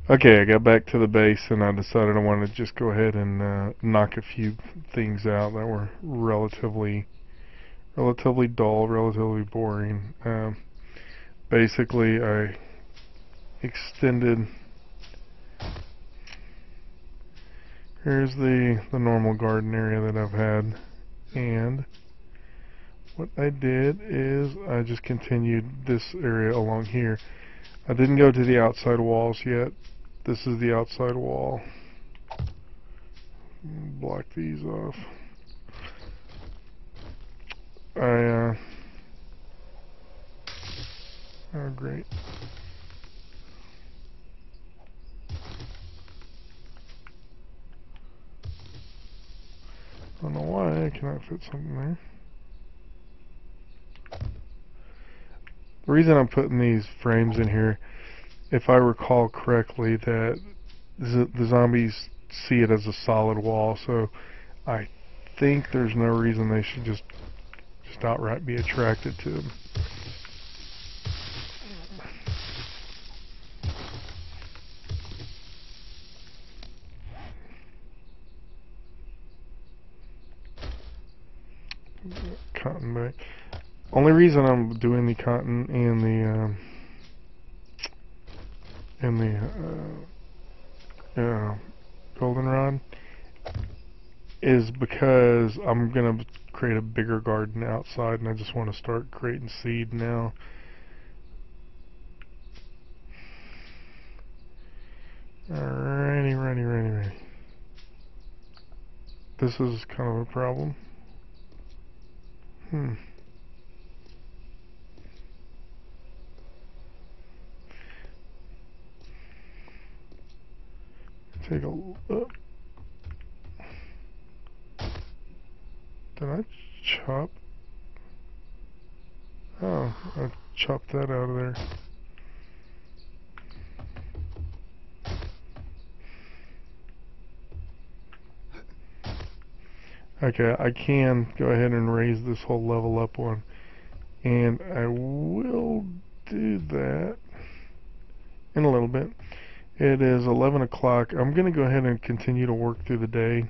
Okay, I got back to the base and I decided I wanted to just go ahead and knock a few things out that were relatively dull, relatively boring. Basically, I extended. Here's the normal garden area that I've had, and what I did is I just continued this area along here. I didn't go to the outside walls yet. This is the outside wall. Block these off. I oh great. I don't know why I cannot fit something there. The reason I'm putting these frames in here, if I recall correctly, that the zombies see it as a solid wall, so I think there's no reason they should just outright be attracted to them. Cotton back. Only reason I'm doing the cotton and the goldenrod is because I'm gonna create a bigger garden outside, and I just want to start creating seed now. Alrighty. This is kind of a problem. Take a look. Did I chop? Oh, I chopped that out of there. Okay, I can go ahead and raise this whole level up one, and I will do that in a little bit. It is 11 o'clock. I'm going to go ahead and continue to work through the day.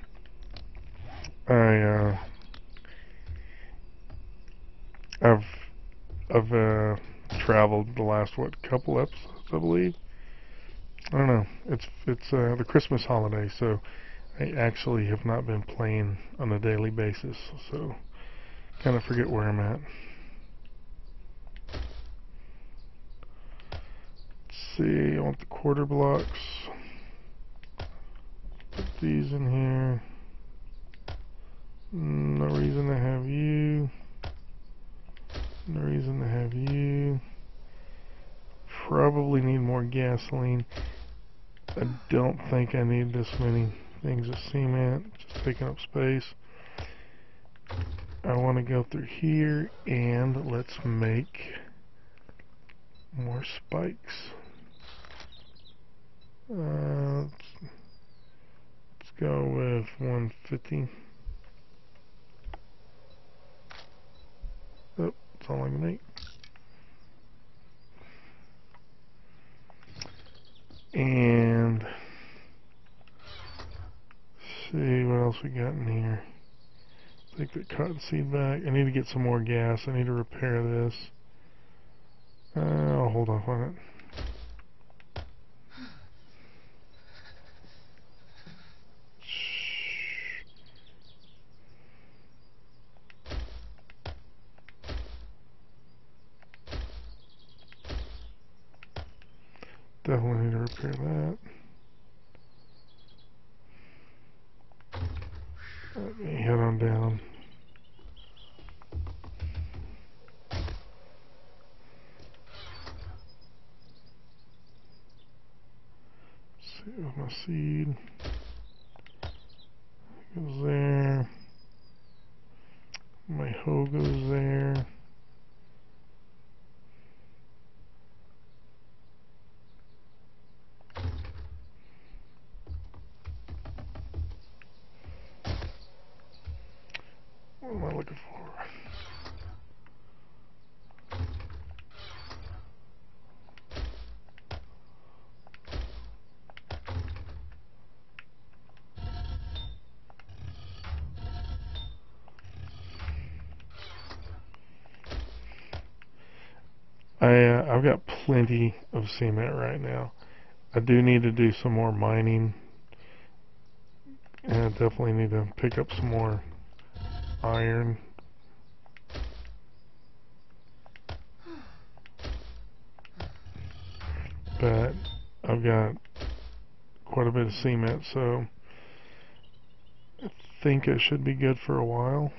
I've traveled the last couple episodes, I believe. I don't know. It's the Christmas holiday, so I actually have not been playing on a daily basis, so kind of forget where I'm at. Let's see. I want the quarter blocks. Put these in here. No reason to have you. No reason to have you. Probably need more gasoline. I don't think I need this many things of cement, just taking up space. I want to go through here and let's make more spikes. Let's go with 150. Oh, that's all I can make. And see what else we got in here. Take the cottonseed back. I need to get some more gas. I need to repair this. I'll hold off on it. Definitely need to repair that. Let me head on down. See with my seed. Goes there. My hoe goes there. What am I looking for? I've got plenty of cement right now. I do need to do some more mining, and I definitely need to pick up some more iron. But I've got quite a bit of cement, so I think it should be good for a while.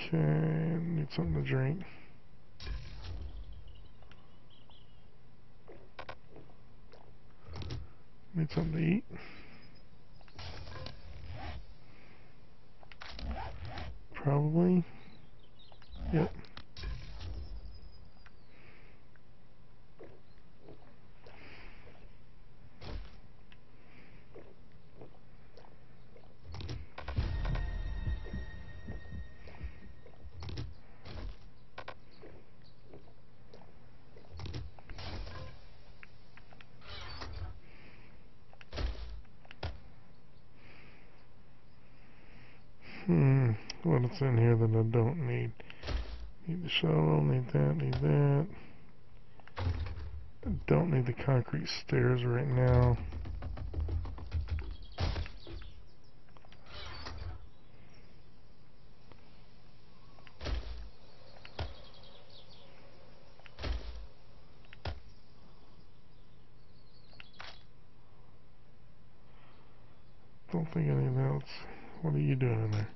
Okay, need something to drink. Need something to eat. Probably. Yep. What's in here that I don't need? Need the shovel, need that. I don't need the concrete stairs right now. Don't think anything else. What are you doing in there?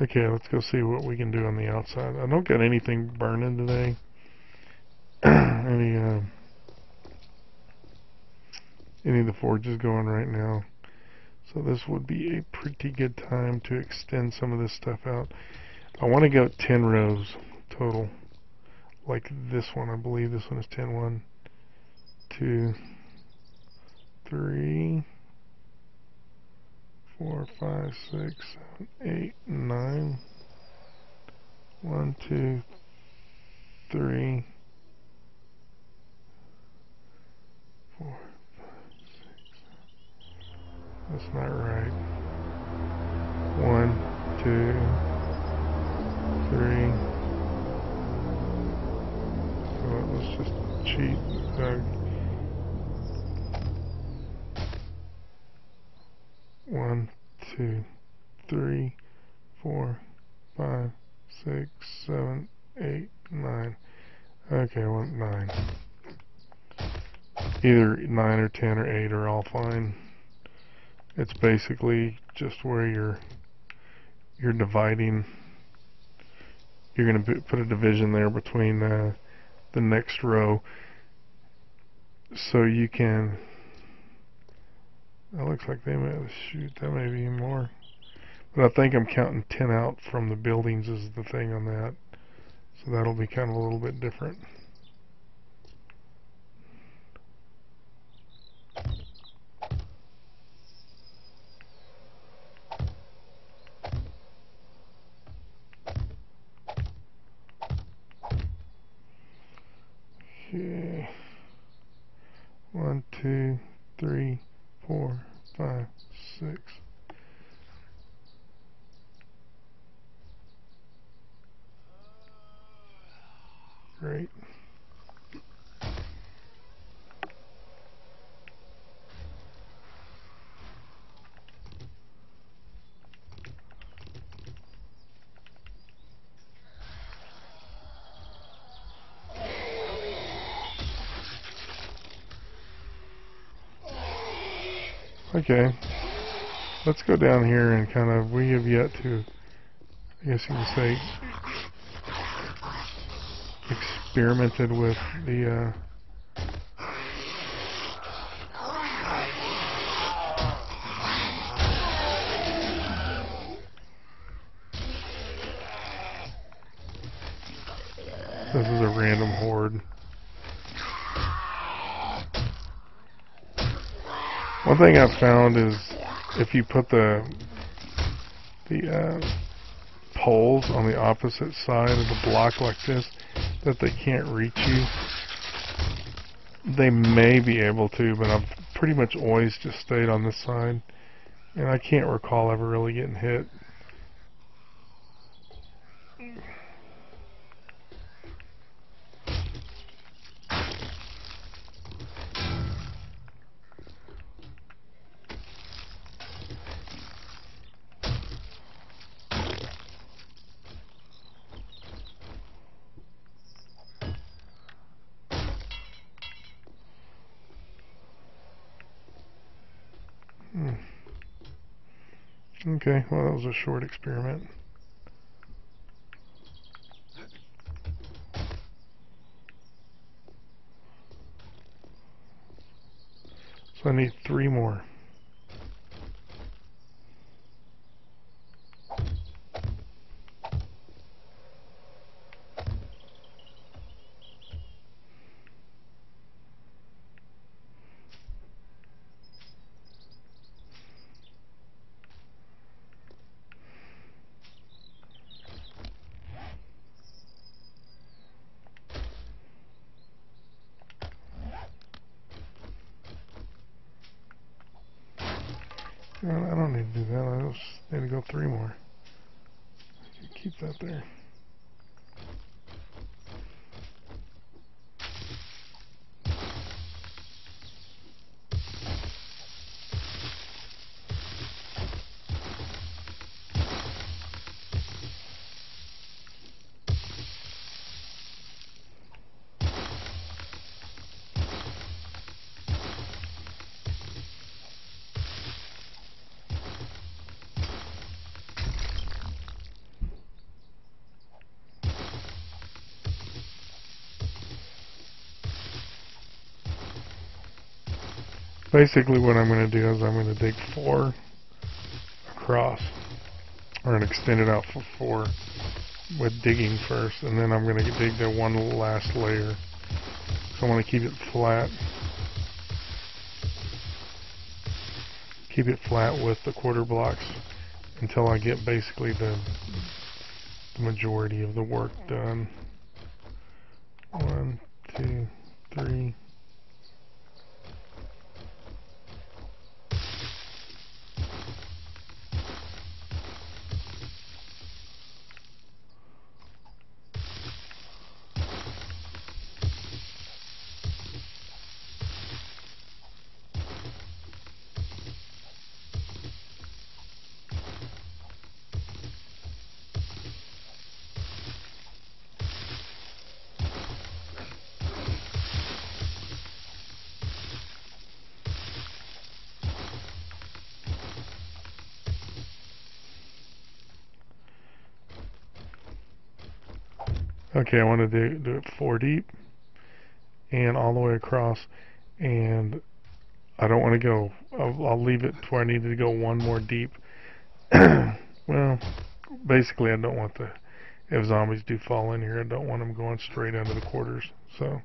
Okay, let's go see what we can do on the outside. I don't got anything burning today. Any of the forges going right now. So this would be a pretty good time to extend some of this stuff out. I want to go 10 rows total. Like this one, I believe this one is 10. 1, 2, 3, 4, 5, 6, 7, 8, 9. 1, 2, 3, 4, 5, 6. That's not right. 1, 2, 3. So let's just cheat. 1, 2, 3, 4, 5, 6, 7, 8, 9. Okay, I want 9. Either 9 or 10 or 8 are all fine. It's basically just where you're dividing. You're going to put a division there between the next row, so you can. It looks like they may shoot. That may be more, but I think I'm counting 10 out from the buildings is the thing on that. So that'll be kind of a little bit different. Okay. 1, 2, 3, 4, 5, 6. Great. Okay, let's go down here and kind of, we have yet to, I guess you can say, experimented with the, this is a random horde. One thing I've found is if you put the poles on the opposite side of the block like this, that they can't reach you. They may be able to, but I've pretty much always just stayed on this side, and I can't recall ever really getting hit. Okay, well, that was a short experiment. So I need 3 more. No, I don't need to do that. I just need to go 3 more. Keep that there. Basically what I'm going to do is I'm going to dig 4 across, or an extended out for 4 with digging first, and then I'm going to dig the one last layer. So I want to keep it flat. Keep it flat with the quarter blocks until I get basically the majority of the work done. 1, 2, 3. Okay, I want to do it 4 deep and all the way across, and I don't want to go, I'll leave it to where I need to go 1 more deep. Well, basically I don't want if zombies do fall in here, I don't want them going straight under the quarters. So,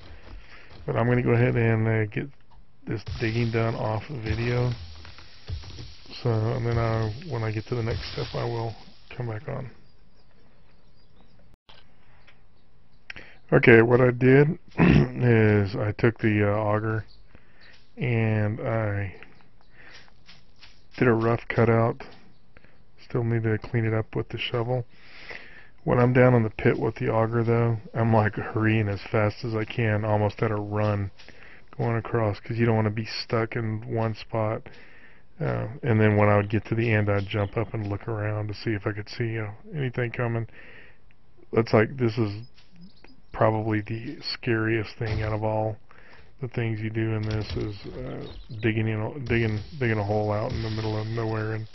but I'm going to go ahead and get this digging done off the video. So, and then when I get to the next step, I will come back on. Okay, what I did is I took the auger and I did a rough cutout. Still need to clean it up with the shovel. When I'm down in the pit with the auger though, I'm like hurrying as fast as I can, almost at a run, going across, because you don't want to be stuck in one spot. And then when I would get to the end, I'd jump up and look around to see if I could see anything coming. That's like, this is probably the scariest thing out of all the things you do in this, is digging a hole out in the middle of nowhere, and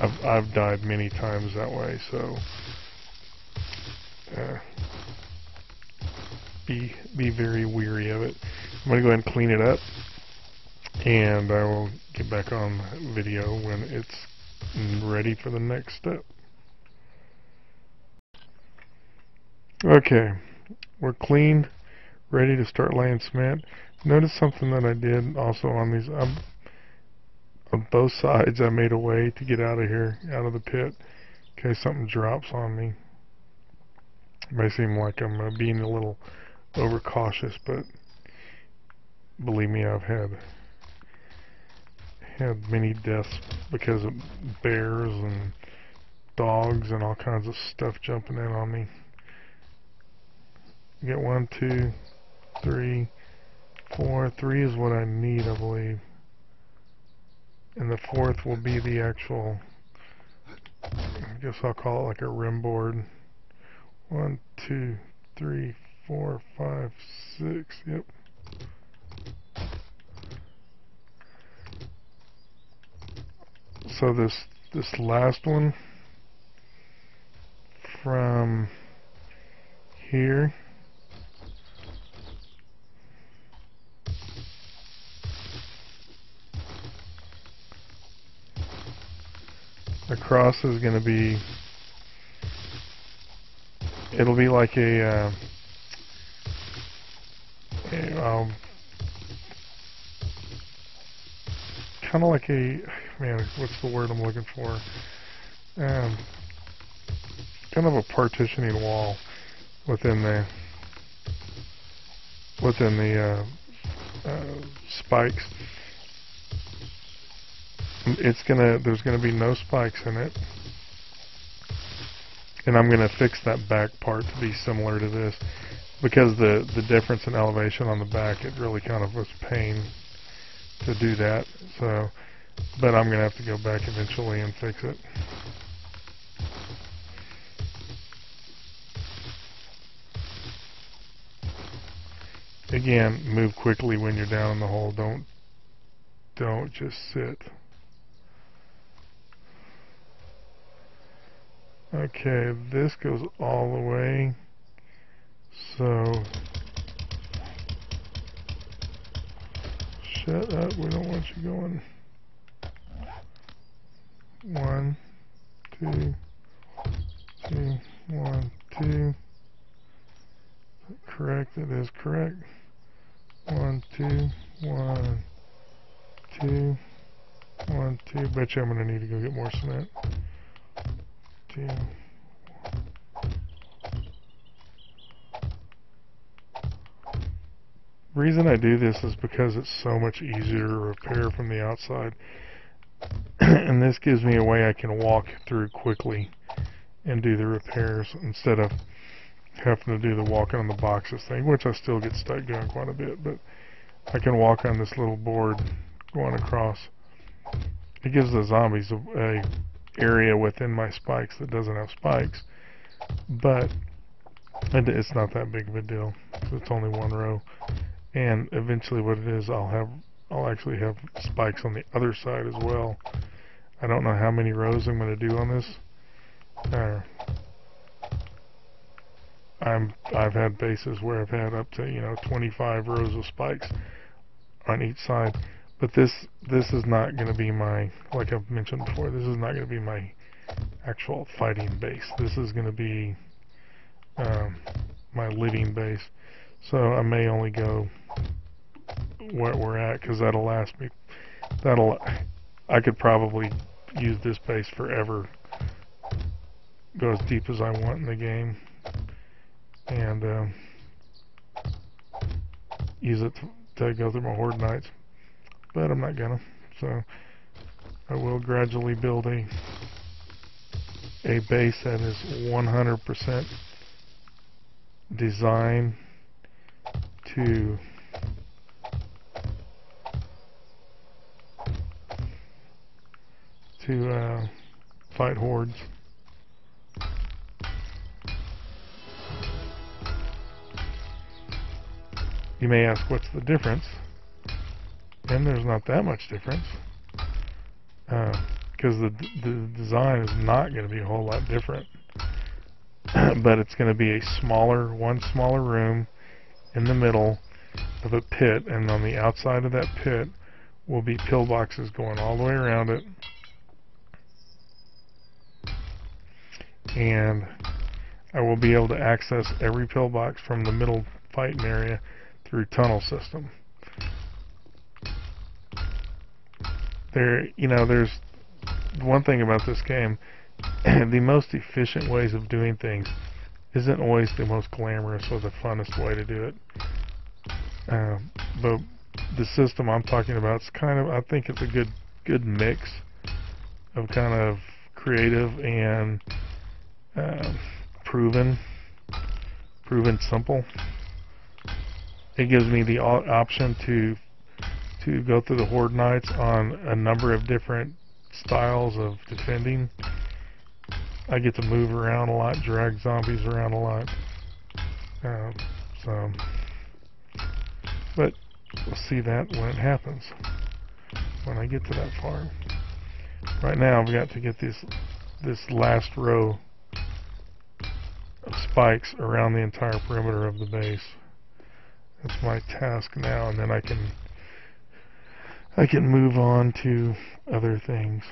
I've died many times that way. So be very weary of it. I'm gonna go ahead and clean it up, and I will get back on video when it's ready for the next step. Okay, we're clean, ready to start laying cement. Notice something that I did also on these. On both sides I made a way to get out of here, out of the pit, in case something drops on me. It may seem like I'm being a little overcautious, but believe me, I've had many deaths because of bears and dogs and all kinds of stuff jumping in on me. You get 1, 2, 3, 4. 3 is what I need, I believe. And the 4th will be the actual, I guess I'll call it like a rim board. 1, 2, 3, 4, 5, 6. Yep. So this last one from here across is going to be, it'll be like a kind of like a, man, what's the word I'm looking for? Kind of a partitioning wall within the spikes. There's gonna be no spikes in it, and I'm gonna fix that back part to be similar to this, because the difference in elevation on the back, it really kind of was a pain to do that. So, but I'm gonna have to go back eventually and fix it. Again, move quickly when you're down in the hole. Don't just sit. Okay, this goes all the way. So, shut up, we don't want you going. 1, 2, 3, 1, 2. Correct, it is correct. 1, 2, 1, 2, 1, 2. Bet you I'm gonna need to go get more cement. 2. The reason I do this is because it's so much easier to repair from the outside. And this gives me a way I can walk through quickly and do the repairs instead of having to do the walking on the boxes thing, which I still get stuck doing quite a bit, but I can walk on this little board going across. It gives the zombies a area within my spikes that doesn't have spikes, but it's not that big of a deal. So it's only one row, and eventually what it is, I'll actually have spikes on the other side as well. I don't know how many rows I'm going to do on this. I've had bases where I've had up to 25 rows of spikes on each side, but this is not going to be my, like I've mentioned before, this is not going to be my actual fighting base. This is going to be my living base. So I may only go where we're at, because that'll last me. I could probably use this base forever. Go as deep as I want in the game, and use it to go through my horde nights. But I'm not gonna. So I will gradually build a base that is 100% designed to fight hordes. You may ask, what's the difference? And there's not that much difference, because the design is not going to be a whole lot different. But it's going to be one smaller room in the middle of a pit, and on the outside of that pit will be pillboxes going all the way around it. And I will be able to access every pillbox from the middle fighting area through tunnel system. there's one thing about this game. The most efficient ways of doing things isn't always the most glamorous or the funnest way to do it. But the system I'm talking about is I think it's a good mix of kind of creative and proven simple. It gives me the option to go through the Horde Nights on a number of different styles of defending. I get to move around a lot, drag zombies around a lot. But we'll see that when it happens, when I get to that far. Right now I've got to get this last row of spikes around the entire perimeter of the base. That's my task now, and then I can move on to other things.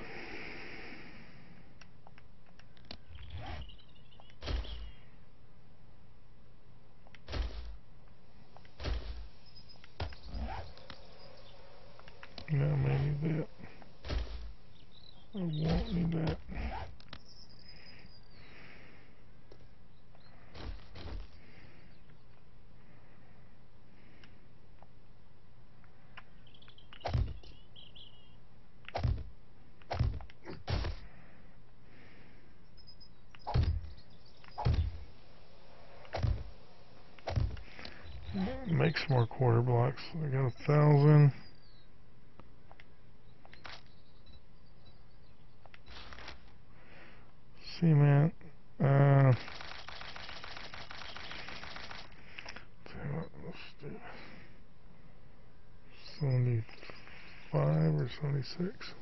No, maybe that. I won't need that. Make some more quarter blocks. I got 1,000. Cement. Let's do 75 or 76.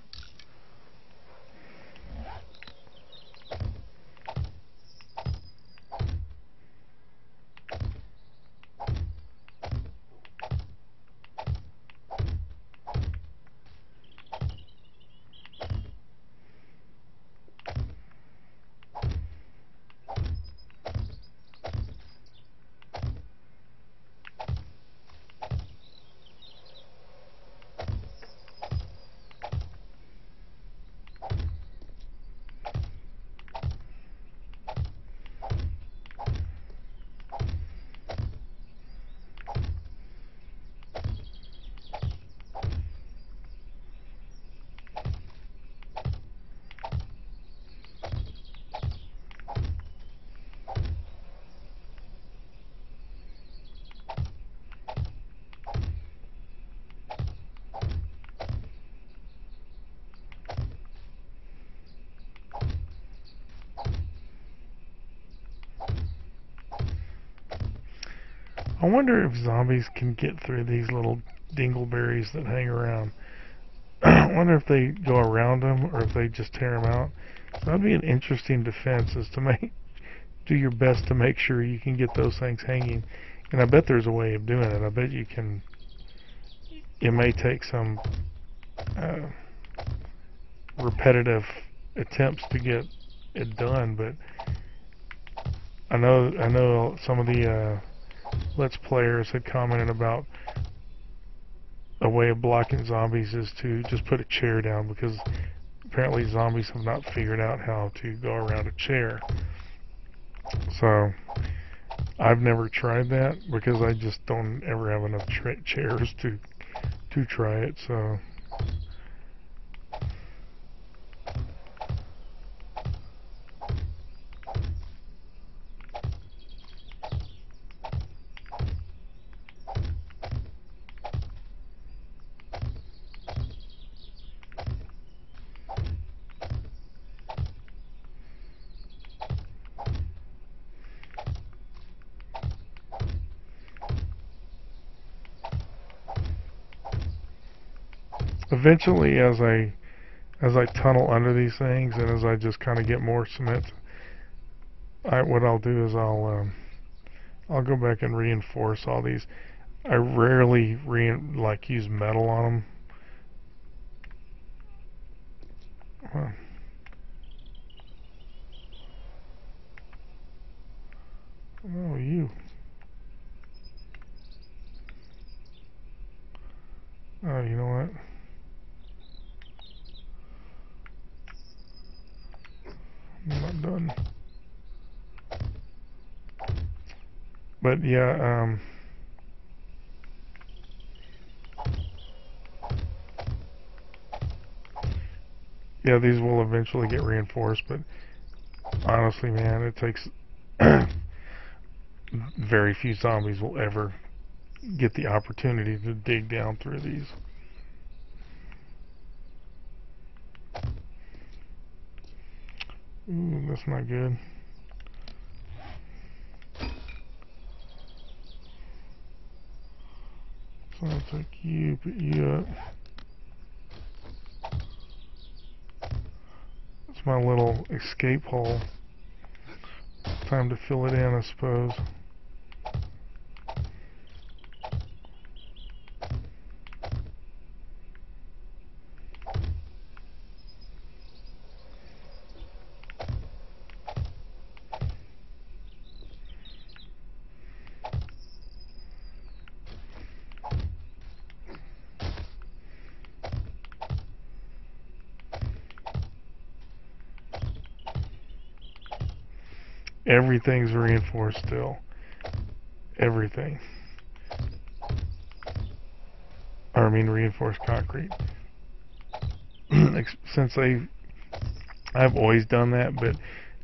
I wonder if zombies can get through these little dingleberries that hang around. I wonder if they go around them or if they just tear them out. So that'd be an interesting defense, is to do your best to make sure you can get those things hanging. And I bet there's a way of doing it. I bet you can. It may take some repetitive attempts to get it done, but I know some of the Let's Players had commented about a way of blocking zombies is to just put a chair down, because apparently zombies have not figured out how to go around a chair. So I've never tried that because I just don't ever have enough chairs to try it. So eventually, as I tunnel under these things and as I just kind of get more cement, what I'll do is I'll go back and reinforce all these. I rarely use metal on them. Huh. Oh, you. Oh, you know what? But yeah, yeah, these will eventually get reinforced, but honestly, man, it takes very few zombies will ever get the opportunity to dig down through these. Ooh, that's not good. So I'll take you, put you up. It's my little escape hole. Time to fill it in, I suppose. Everything's reinforced still. Everything. Or I mean reinforced concrete. Since I've always done that, but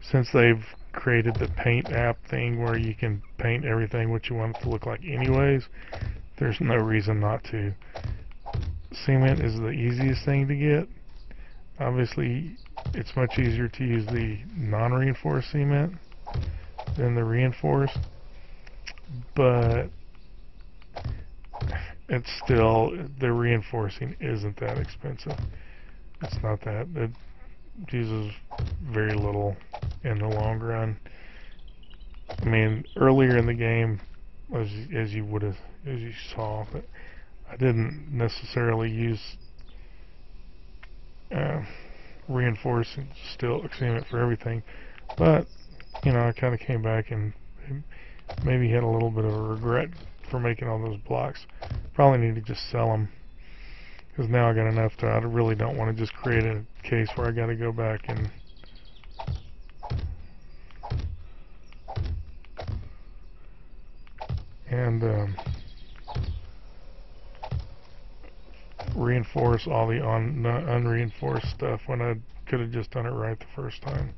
since they've created the paint app thing where you can paint everything what you want it to look like anyways, there's no reason not to. Cement is the easiest thing to get. Obviously, it's much easier to use the non-reinforced cement than the reinforced, but it's still, the reinforcing isn't that expensive. It's not that. It uses very little in the long run. I mean, earlier in the game, as you saw, but I didn't necessarily use uh, reinforcing steel cement for everything, but you know, I kind of came back and maybe had a little bit of a regret for making all those blocks. Probably need to just sell them, because now I got enough to, I really don't want to just create a case where I got to go back and reinforce all the unreinforced stuff when I could have just done it right the first time.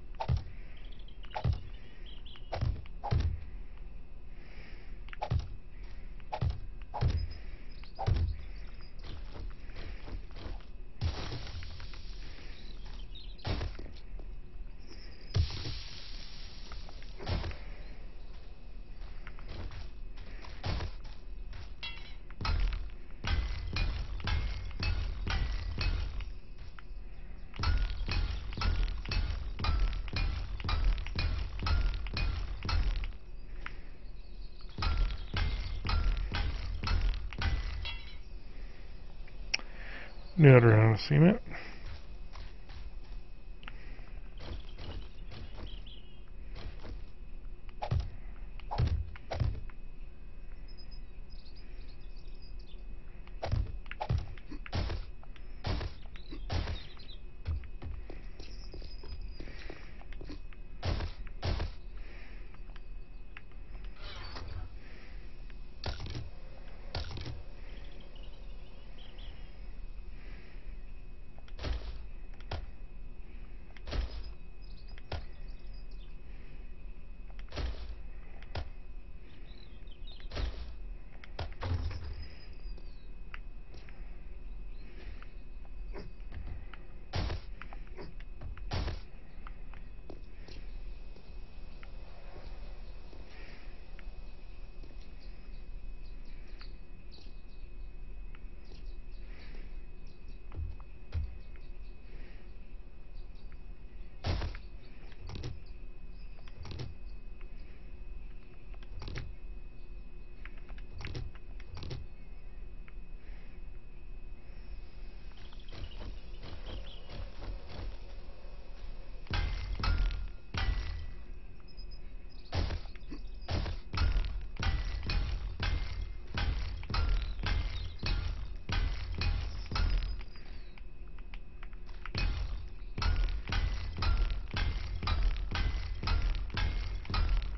New other round of cement.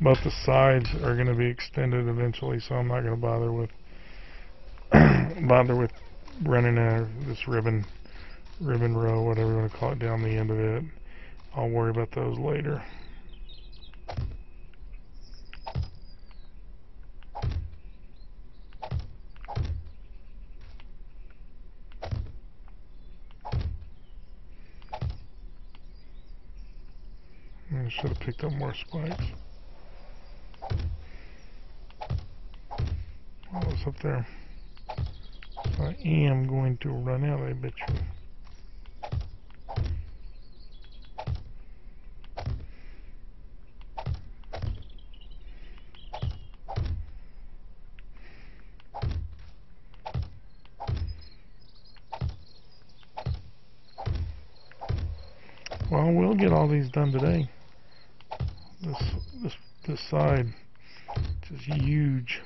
But the sides are going to be extended eventually, so I'm not going to bother with running this ribbon row, whatever you want to call it, down the end of it. I'll worry about those later. I should have picked up more spikes. What was up there? So I am going to run out, I bet you. Well, we'll get all these done today. This side is huge.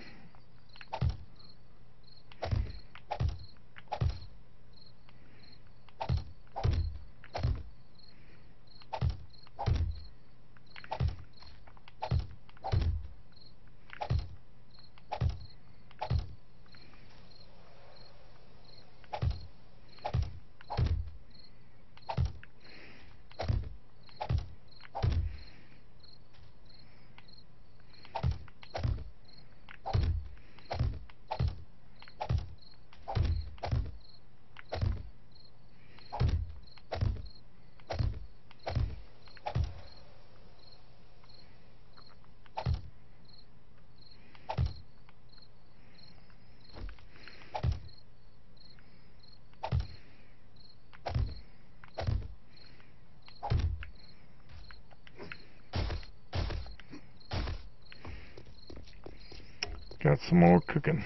Got some more cooking.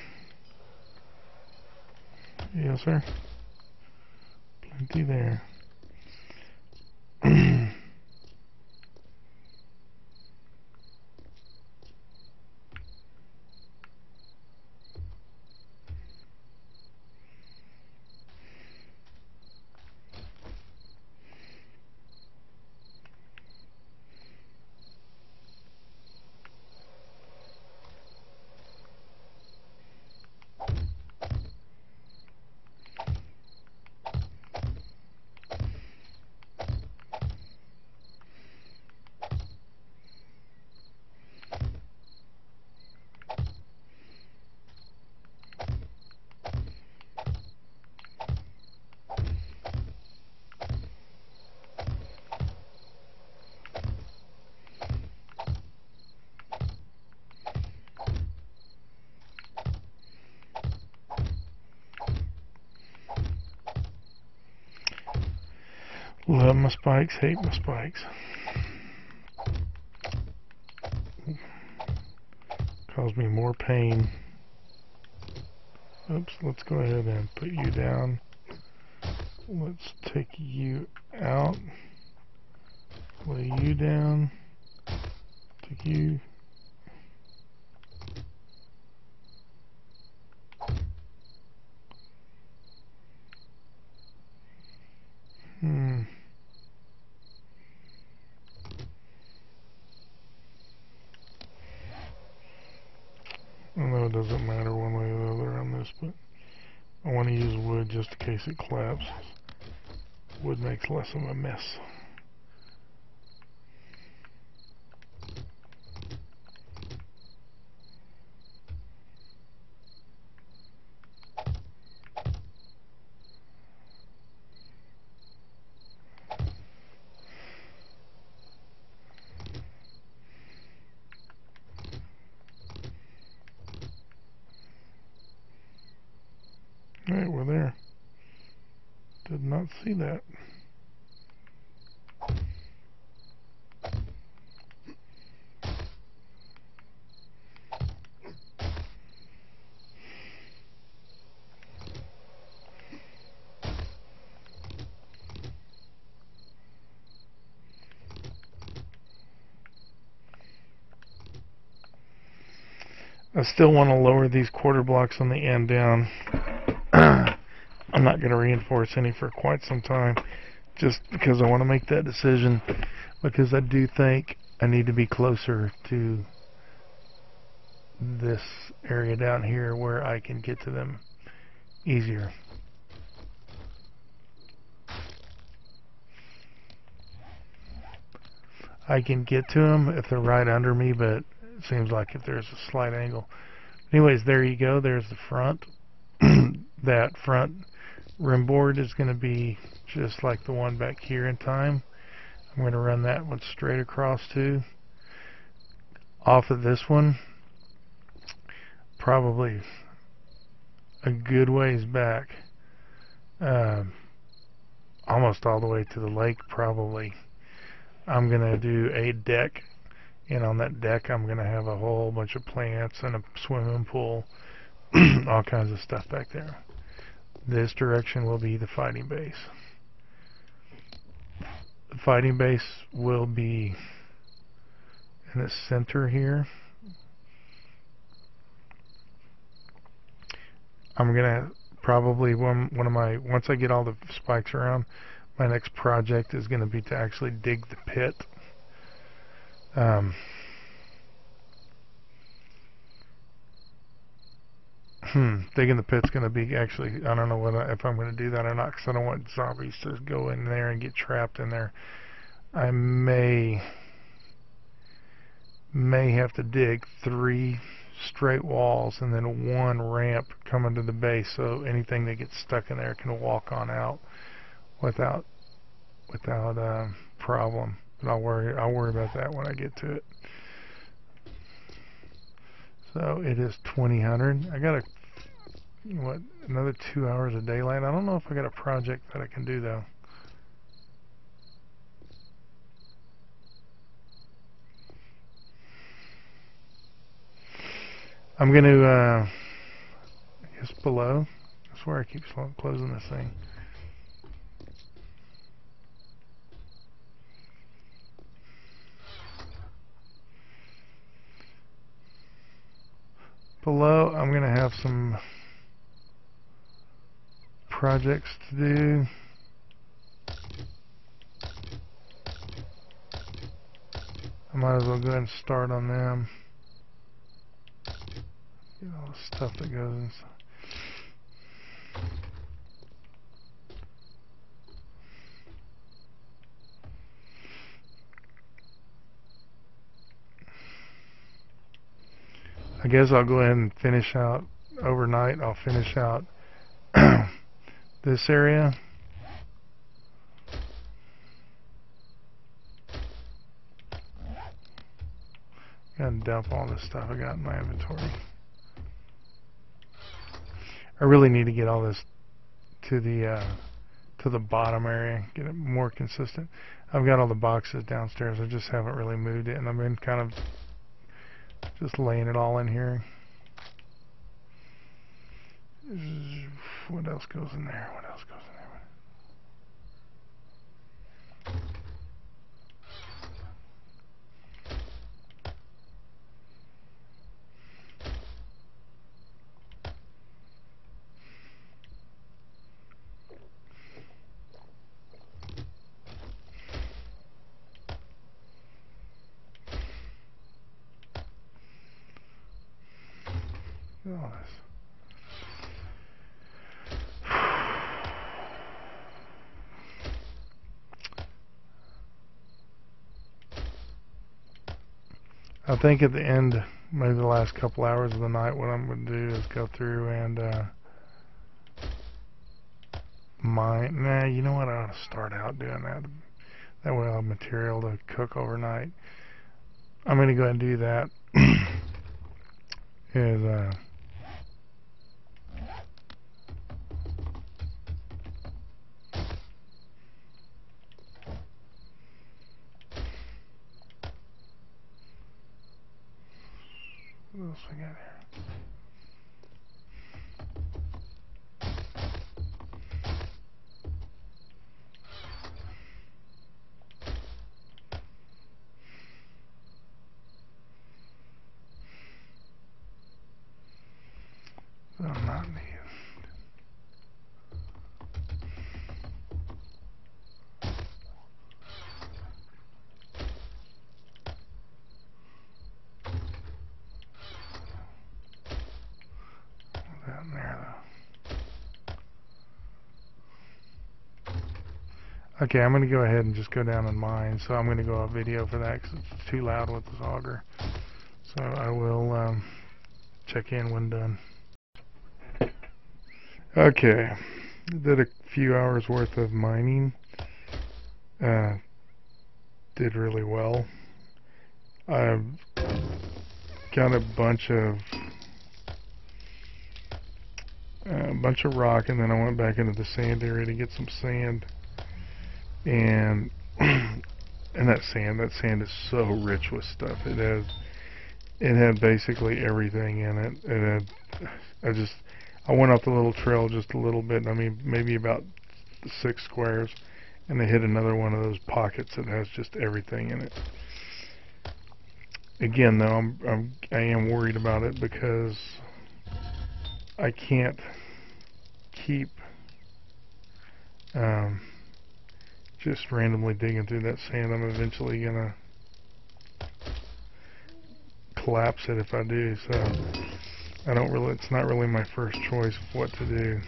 Yes, sir. Plenty there. Love my spikes, hate my spikes. Cause me more pain. Oops, let's go ahead and put you down. Let's take you out. Lay you down. Take you. I know it doesn't matter one way or the other on this, but I want to use wood just in case it collapses. Wood makes less of a mess. Alright, we're there. Did not see that. I still want to lower these quarter blocks on the end down. I'm not going to reinforce any for quite some time, just because I want to make that decision, because I do think I need to be closer to this area down here where I can get to them easier. I can get to them if they're right under me, but it seems like if there's a slight angle. Anyways, there you go. There's the front. That front rim board is going to be just like the one back here in time. I'm going to run that one straight across too. Off of this one, probably a good ways back, almost all the way to the lake probably. I'm going to do a deck, and on that deck I'm going to have a whole bunch of plants and a swimming pool, all kinds of stuff back there. This direction will be the fighting base. The fighting base will be in the center here. I'm gonna probably once I get all the spikes around, my next project is gonna be to actually dig the pit. Digging the pit's gonna be actually, I don't know if I'm gonna do that or not, because I don't want zombies to go in there and get trapped in there. I may have to dig 3 straight walls and then 1 ramp coming to the base, so anything that gets stuck in there can walk on out without problem. But I'll worry about that when I get to it. So it is 2000. I got another 2 hours of daylight. I don't know if I got a project that I can do though. I'm going to, I guess below. I swear I keep closing this thing. Below, I'm going to have some projects to do. I might as well go ahead and start on them. Get all the stuff that goes inside. I guess I'll go ahead and finish out overnight. I'll finish out this area. Gotta dump all this stuff I got in my inventory. I really need to get all this to the bottom area, get it more consistent. I've got all the boxes downstairs. I just haven't really moved it, and I've been kind of just laying it all in here. What else goes in there? What else goes in there? All this. I think at the end, maybe the last couple hours of the night, what I'm going to do is go through and mine. Nah, you know what? I ought to start out doing that. That way I'll have material to cook overnight. I'm going to go ahead and do that. What else we got here? Will not need. Okay, I'm going to go ahead and just go down and mine. So I'm going to go off video for that because it's too loud with this auger. So I will check in when done. Okay, did a few hours worth of mining. Did really well. I've got a bunch of rock, and then I went back into the sand area to get some sand. And and that sand is so rich with stuff. It had basically everything in it. I went up the little trail just a little bit. I mean, maybe about 6 squares, and I hit another one of those pockets that has just everything in it. Again, though, I am worried about it because I can't keep just randomly digging through that sand. I'm eventually gonna collapse it if I do. So it's not really my first choice of what to do.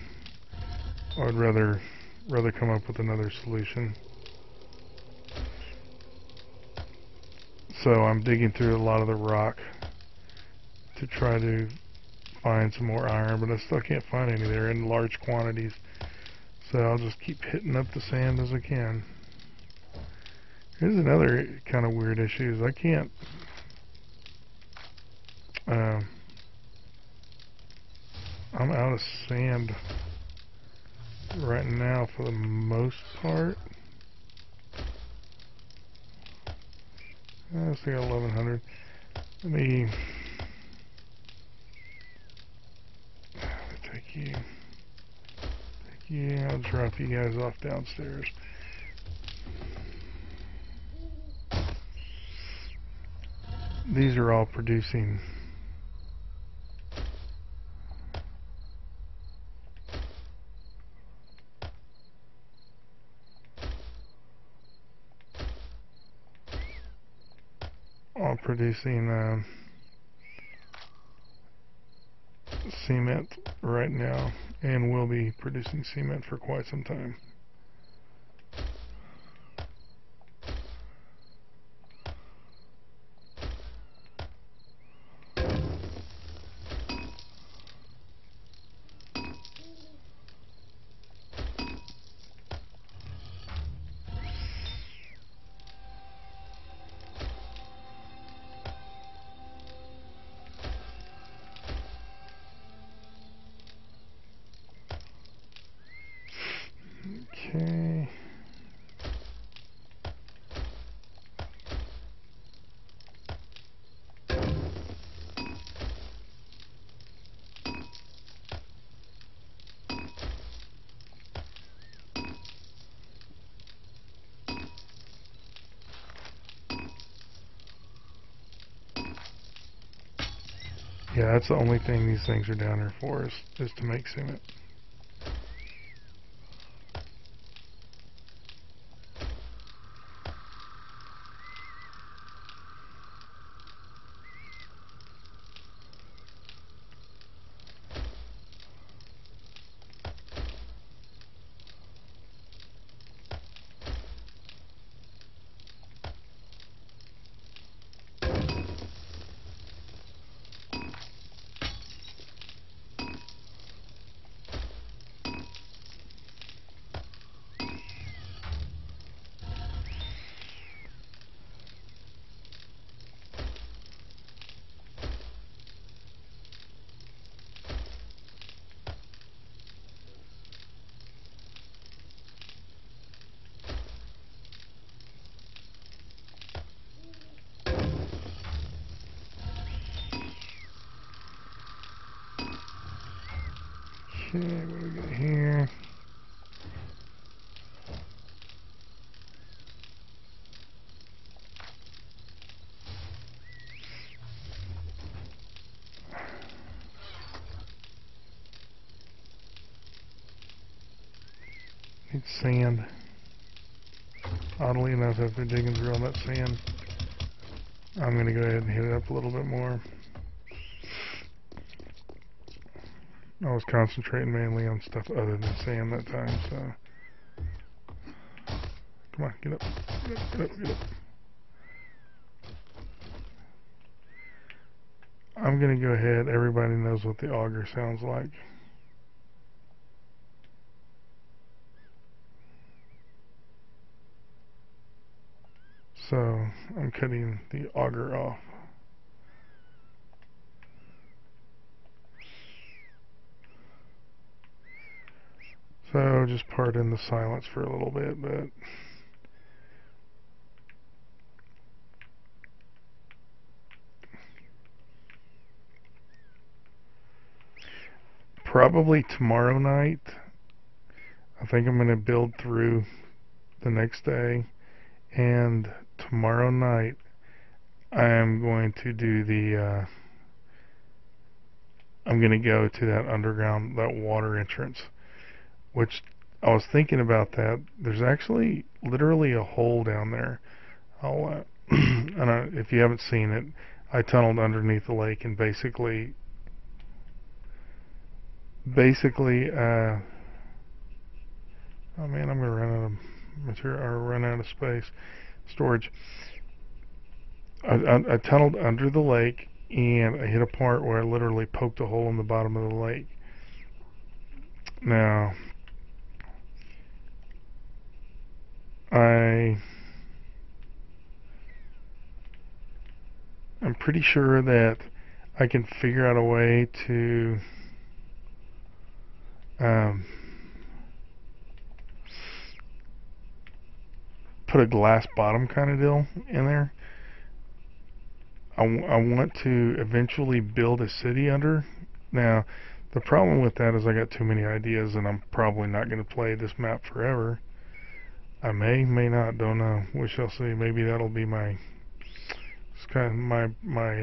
I would rather come up with another solution. So I'm digging through a lot of the rock to try to find some more iron, but I still can't find any there in large quantities. So I'll just keep hitting up the sand as I can. Here's another kind of weird issue is I can't I'm out of sand right now for the most part. I still got 1100. Let me take you. Yeah, I'll drop you guys off downstairs. These are all producing cement right now, and will be producing cement for quite some time. Okay. Yeah, that's the only thing these things are down here for is to make cement. Okay, what do we got here? Need sand. Oddly enough, after digging through all that sand, I'm going to go ahead and hit it up a little bit more. I was concentrating mainly on stuff other than sand that time, so. Come on, get up. Get up, get up, get up. I'm going to go ahead. Everybody knows what the auger sounds like. So I'm cutting the auger off. So just pardon the silence for a little bit, but probably tomorrow night. I think I'm going to build through the next day, and tomorrow night I am going to do the I'm going to go to that underground, that water entrance, which I was thinking about that. There's actually literally a hole down there. I'll and if you haven't seen it, I tunneled underneath the lake and basically oh man, I'm gonna run out of material or run out of space storage. I tunneled under the lake and I hit a part where I literally poked a hole in the bottom of the lake. Now I'm pretty sure that I can figure out a way to put a glass bottom kind of deal in there. I want to eventually build a city under. Now, the problem with that is I got too many ideas and I'm probably not going to play this map forever. I may not, don't know. We shall see. Maybe that'll be my, it's kind of my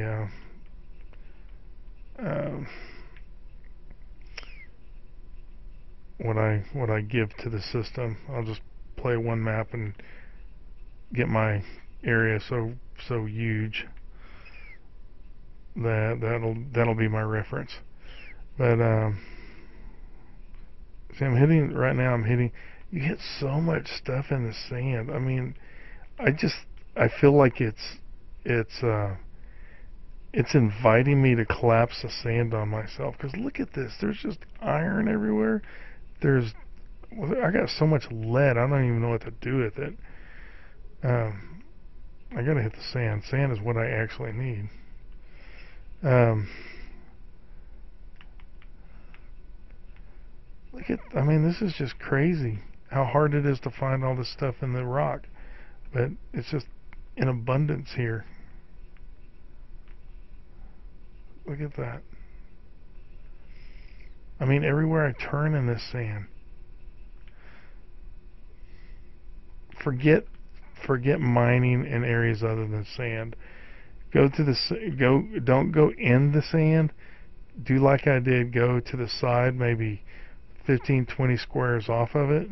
what I give to the system. I'll just play one map and get my area so huge that that'll be my reference. But see, I'm hitting right now. You hit so much stuff in the sand. I mean, I feel like it's inviting me to collapse the sand on myself. Because look at this. There's just iron everywhere. I got so much lead. I don't even know what to do with it. I gotta hit the sand. Sand is what I actually need. I mean, this is just crazy how hard it is to find all this stuff in the rock, but it's just in abundance here. Look at that. I mean, everywhere I turn in this sand. Forget mining in areas other than sand. Don't go in the sand. Do like I did, go to the side, maybe 15-20 squares off of it,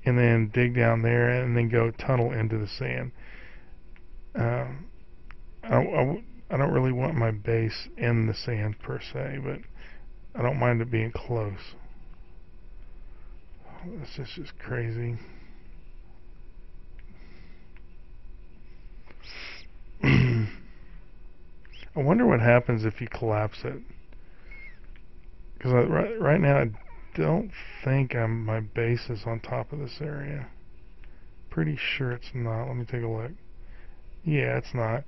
and then dig down there and then go tunnel into the sand. I don't really want my base in the sand per se, but I don't mind it being close. This is just crazy. I wonder what happens if you collapse it. Because right now I don't think my base is on top of this area. Pretty sure it's not. Let me take a look. Yeah, it's not.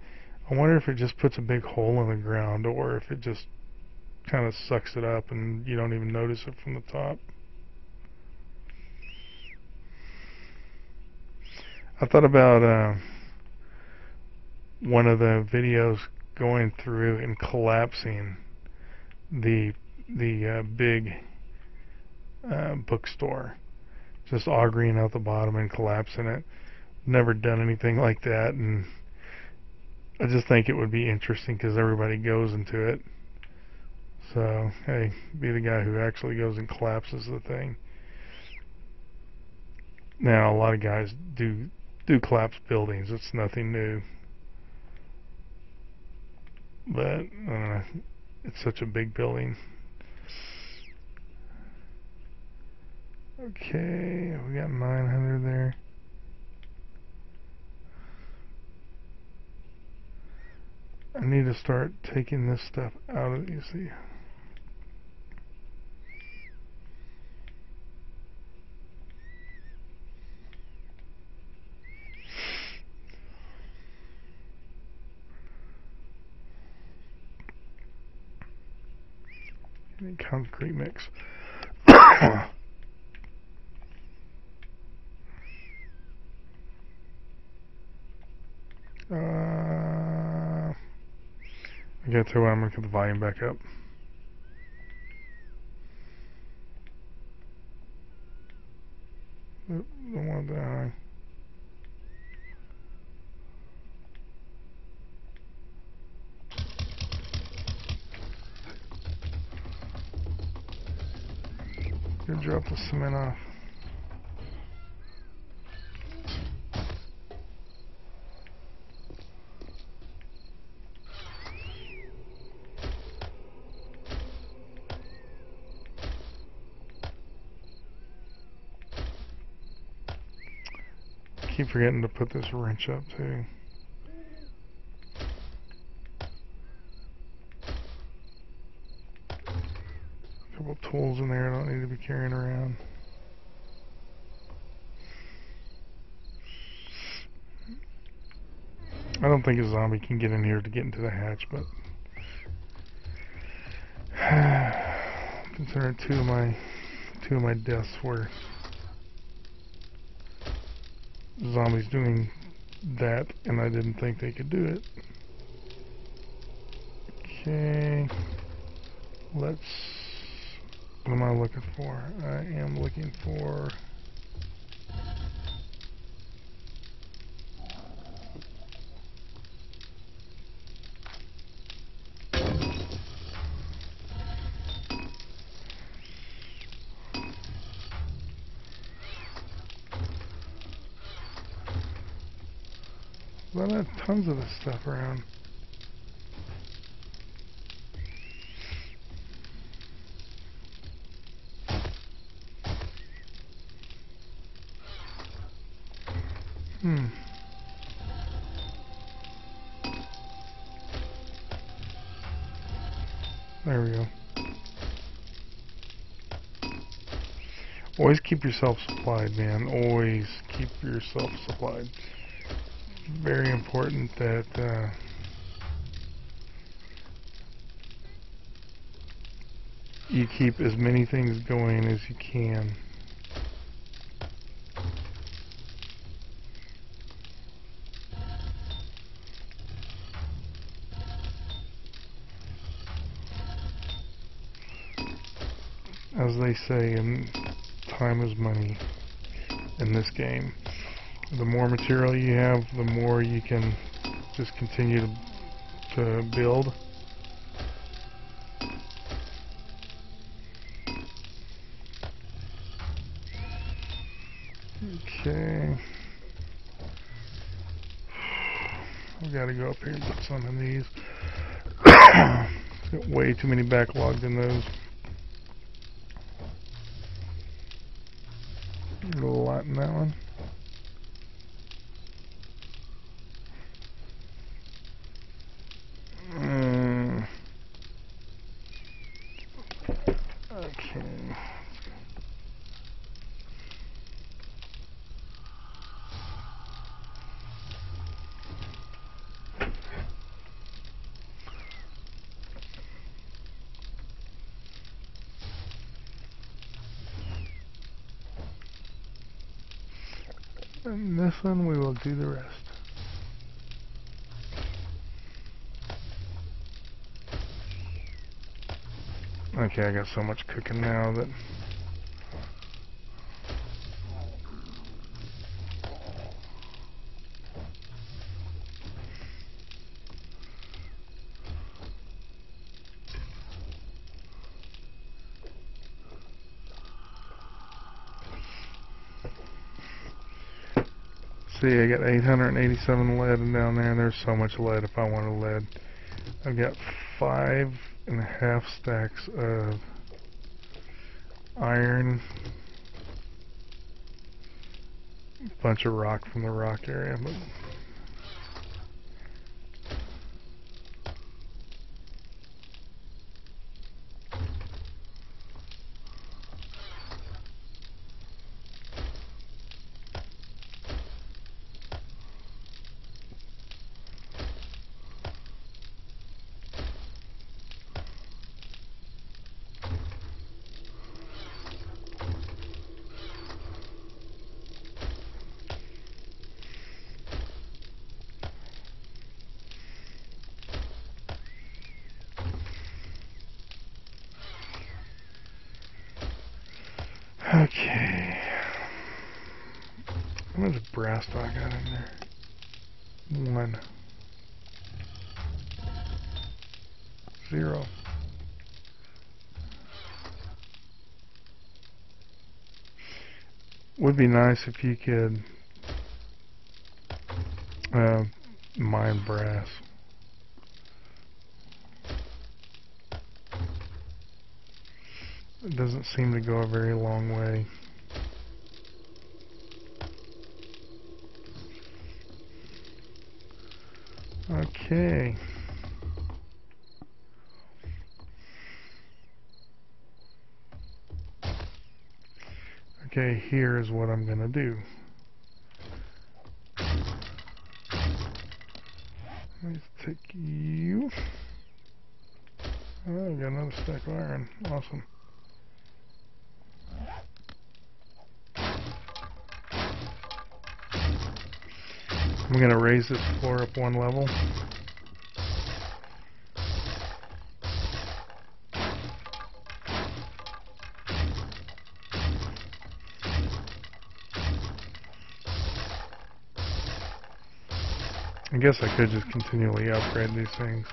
I wonder if it just puts a big hole in the ground or if it just kind of sucks it up and you don't even notice it from the top. I thought about one of the videos going through and collapsing the big bookstore, just augering out the bottom and collapsing it. Never done anything like that, and I just think it would be interesting because everybody goes into it. So hey, be the guy who actually goes and collapses the thing. Now a lot of guys do collapse buildings. It's nothing new, but it's such a big building. Okay, we got 900 there. I need to start taking this stuff out of, you see. Concrete mix. I gotta tell you what, I'm gonna put the volume back up. Don't want that. Gonna drop the cement off. Keep forgetting to put this wrench up too. A couple tools in there I don't need to be carrying around. I don't think a zombie can get in here to get into the hatch, but considering two of my deaths were zombies doing that, and I didn't think they could do it. Okay, let's. What am I looking for? I am looking for. Well, I have tons of this stuff around. There we go. Always keep yourself supplied, man. Always keep yourself supplied. Very important that you keep as many things going as you can. As they say, time is money in this game. The more material you have, the more you can just continue to build. Okay. I've got to go up here and put some of these. Got way too many backlogged in those. A little lot in that one. Okay. And this one we will do the rest. Okay, I got so much cooking now that see, I got 887 lead down there, and there's so much lead if I wanted lead. I've got 5.5 stacks of iron, a bunch of rock from the rock area, but Okay. How much brass do I got in there? 1. 0. Would be nice if you could mine brass. It doesn't seem to go a very long way. Okay. Okay, here is what I'm going to do. Let's take you. Oh, I got another stack of iron. Awesome. I'm going to raise this floor up 1 level. I guess I could just continually upgrade these things.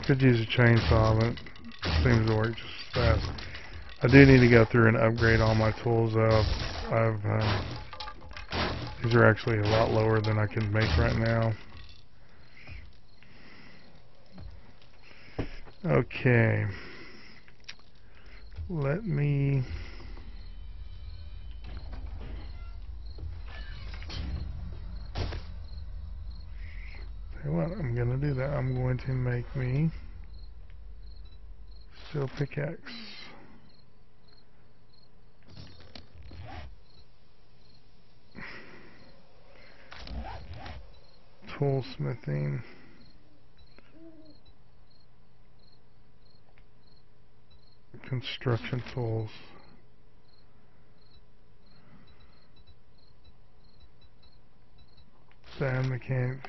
Could use a chainsaw, but it seems to work just as fast. I do need to go through and upgrade all my tools though. These are actually a lot lower than I can make right now. Okay. Let me... Tell you what, I'm going to do that. I'm going to make me steel pickaxe. Toolsmithing. Construction tools. Sand mechanic.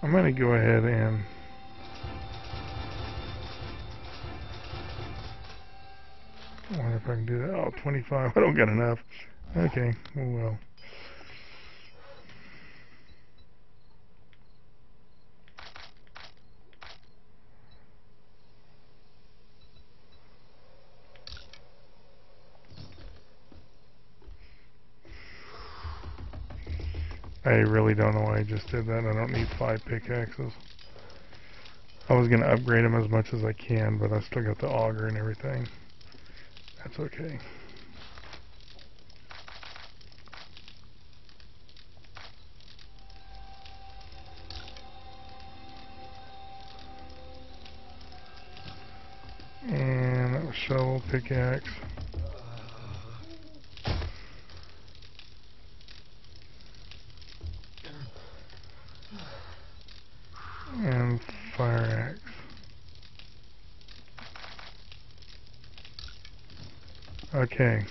I'm going to go ahead and I wonder if I can do that. Oh, 25. I don't got enough. Okay, well. I really don't know why I just did that. I don't need 5 pickaxes. I was going to upgrade them as much as I can, but I still got the auger and everything. That's okay. And that was shovel, pickaxe. And fire axe. Okay.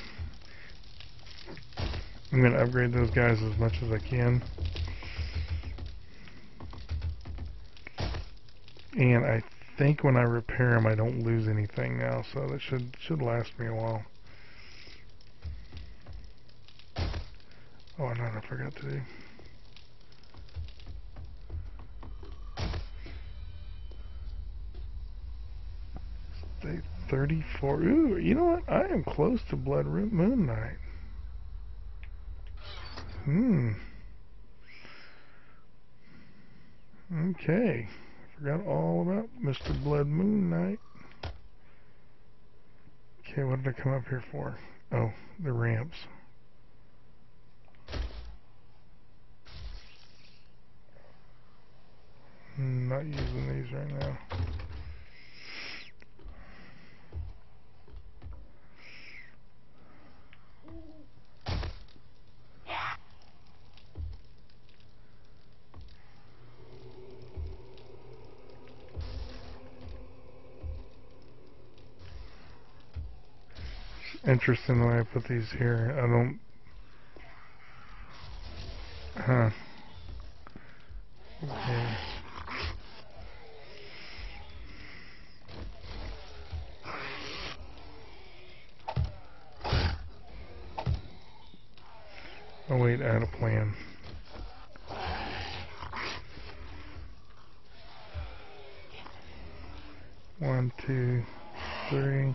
I'm going to upgrade those guys as much as I can. And I think when I repair them, I don't lose anything now, so that should last me a while. Oh, no, I forgot to do. 34. Ooh, you know what? I am close to Blood Moon Night. Okay. Forgot all about Mr. Blood Moon Night. Okay, what did I come up here for? Oh, the ramps. not using these right now. Interesting the way I put these here. I don't... Huh. Okay. Oh wait, I had a plan. One, two, three.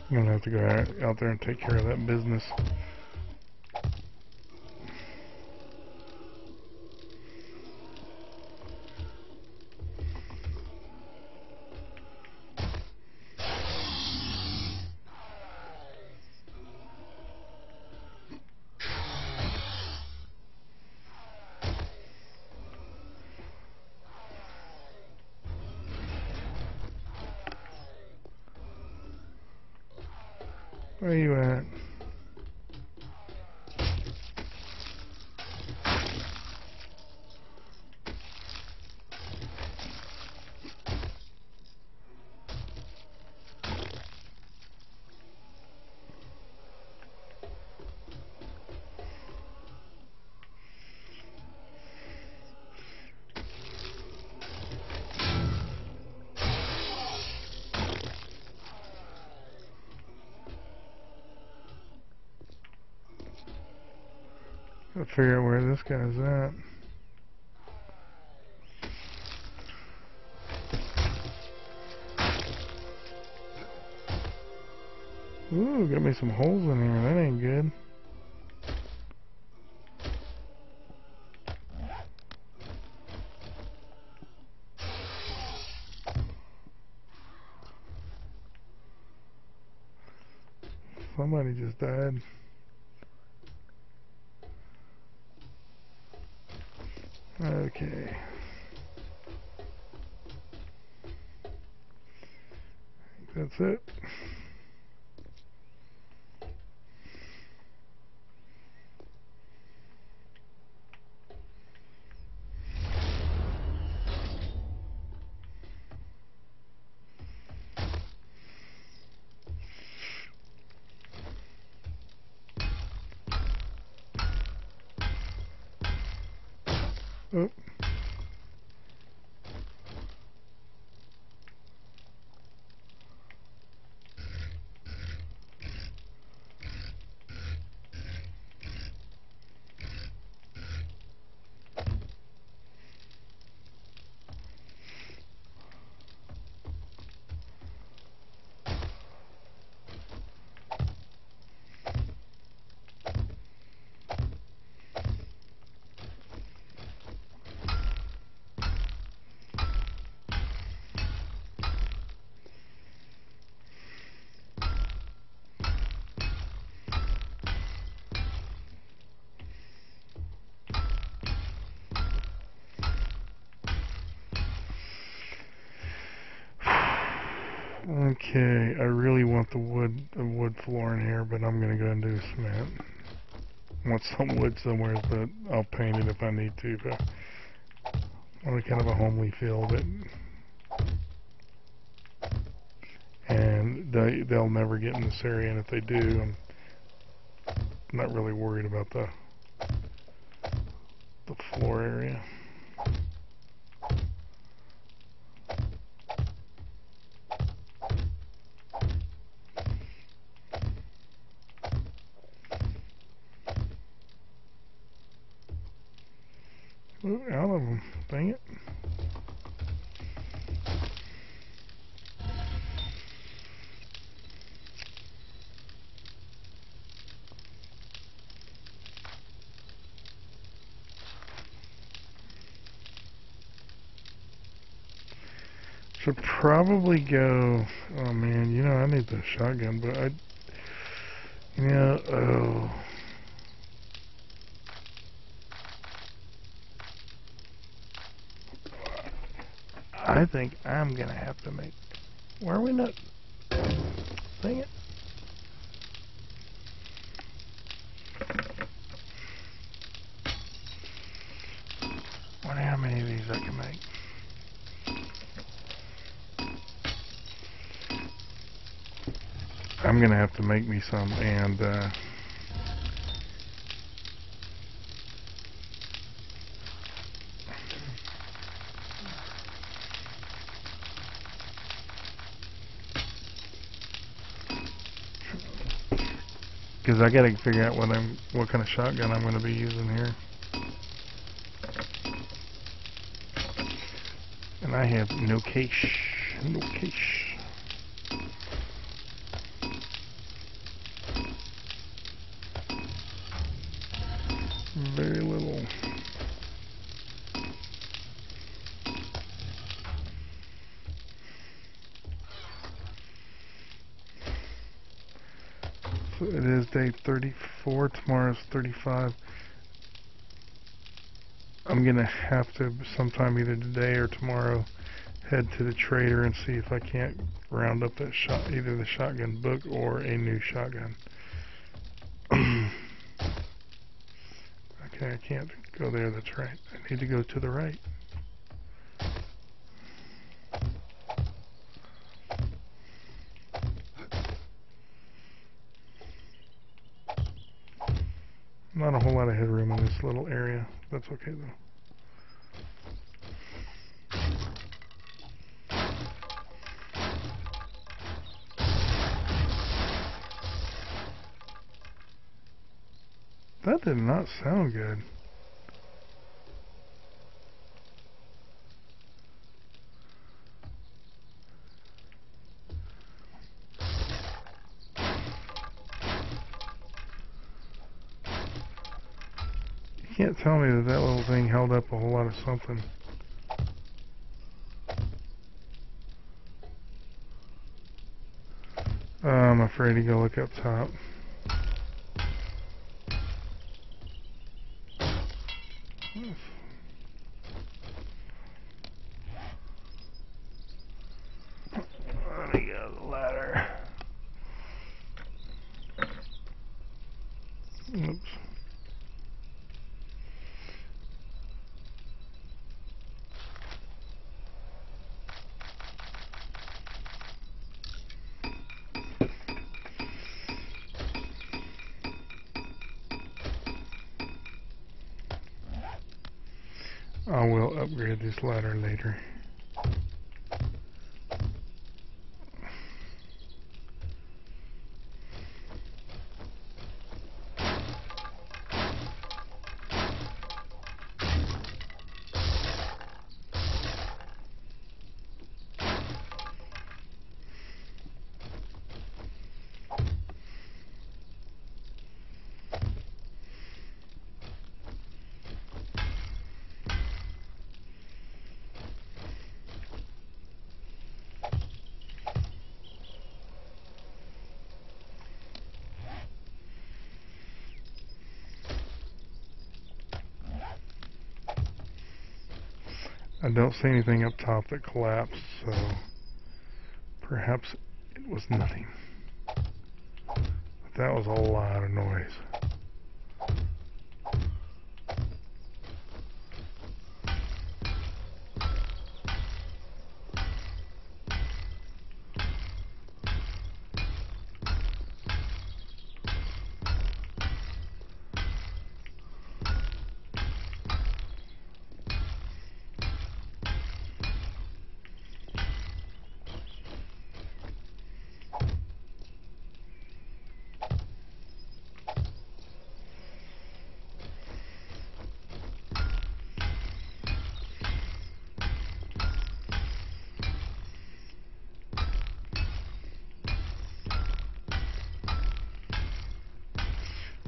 I'm gonna have to go out there and take care of that business. Where are you at? Gotta figure out where this guy's at. Ooh, got me some holes in here. That ain't good. Somebody just died. Okay. I think that's it. Oh. Okay, I really want the wood floor in here, but I'm gonna go and do cement. I want some wood somewhere, but I'll paint it if I need to. But I want kind of a homely feel, and they'll never get in this area, and if they do, I'm not really worried about floor area. Ooh, out of them. Dang it. Should probably go. Oh man, you know I need the shotgun, but oh. I think I'm gonna have to make. Why are we not? Dang it. I wonder how many of these I can make. I'm gonna have to make me some, and because I gotta figure out what kind of shotgun I'm gonna be using here. And I have no cash. No cash. Very little. So it is day 34. Tomorrow's 35. I'm gonna have to sometime either today or tomorrow head to the trader and see if I can't round up that either the shotgun book or a new shotgun. Okay, I can't go there, that's right. I need to go to the right. Not a whole lot of headroom in this little area. That's okay though. That did not sound good. You can't tell me that little thing held up a whole lot of something. I'm afraid to go look up top. Let me go to the ladder. Oops. I will upgrade this ladder later. I don't see anything up top that collapsed, so perhaps it was nothing. But that was a lot of noise.